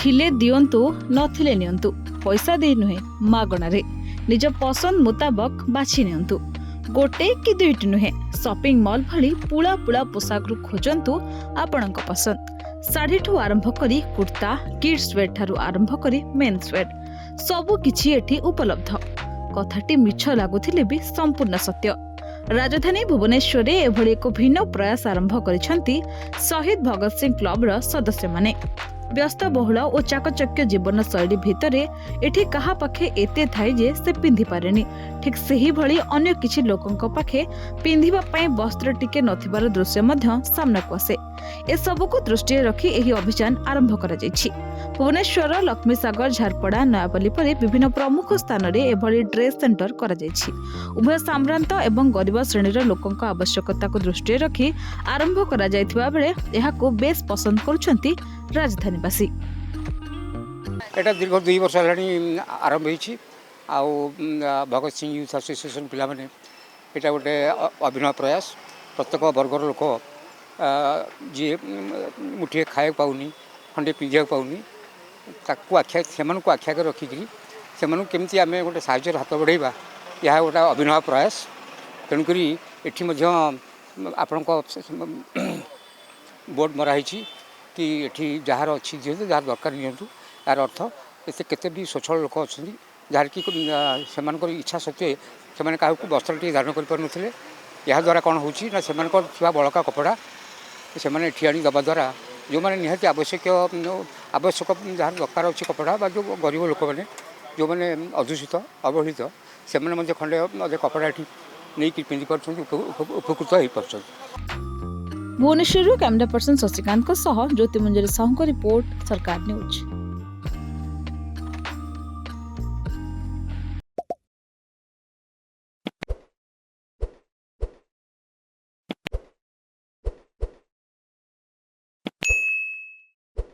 थिले दियंतु नथिले नियंतु पैसा दे नुहे मागणारे निज पसंद मुताबक बाछि नियंतु गोटे कि दुईटी नुहे शॉपिंग मॉल भली पुला पुला पोशाक रु खोजंतु आपणक पसंद साड़ी ठू आरंभ करी कुर्ता किड्स वेयर ठारू आरंभ करी मेन्स वेयर सबु किछि एठी उपलब्ध कथाटी मिछ लागुथिले भी संपूर्ण सत्य। राजधानी भुवनेश्वर में एभली एक भिन्न प्रयास आरंभ करिसेंती शहीद भगत सिंह क्लब सदस्य माने। व्यस्तबहुल और चाकचक्य जीवन शैली भितर एठी कहा पाखे एते थाई जे से पिंधि पारेनी ठीक सही भली अन्य किछि लोकंक पाखे पिंधिबा पई वस्त्र टिके नथिबार दृश्य मध्य सामना को आसे। ए सबु को दृष्टि रखी एही अभियान आरंभ करा जायछि। भुवनेश्वर लक्ष्मी सागर झारपड़ा नयापल्ली परि विभिन्न प्रमुख स्थान रे एभली ड्रेस सेंटर करा जायछि। उभय साम्रांत एवं गरीब श्रेणीर लोकंक आवश्यकता को दृष्टि रखी आरंभ करा जायथिबा बेले एहाको बेस पसंद करूछंती राजधानीवासी। एटा दीर्घ 2 वर्ष हेलाणी आरंभ होईछि आ भगत सिंह यूथ एसोसिएशन पिला माने एटा गोटे अभिनव प्रयास प्रत्येक वर्गर लोक जी मुठिए खाए पाउनी खंडे पिंधिया पाउनी ताकू आख्या सेमानकु आख्या के रखिकरी सेमानकु केमती आमे गोटे साहाय्यर हाथ बढ़ाइबा यह गोटे अभिनव प्रयास। तेणुकरी एठी मध्य आपणक बोर्ड मरा होईछि कि एठी जार अच्छी दिहतु जार दरकार नियंतु यार अर्थ एसे केते भी स्वच्छल लोक अच्छा जार कि सेमानकर इच्छा सत्वे से क्या वस्त्र दान कर या द्वारा कौन हो बड़का कपड़ा से आनी दबा द्वारा जो मैंने निहाती आवश्यक जहाँ दरकार अच्छी कपड़ा जो गरीब लोक मैंने जो मैंने अदूषित अवहेलित से खंडे कपड़ा ये नहीं पिंधि पार्छ उपकृत हो पार्छ। भुवनेश्वर कैमरा पर्सन शशिकांत ज्योति मंजरी साहू रिपोर्ट सरकार न्यूज।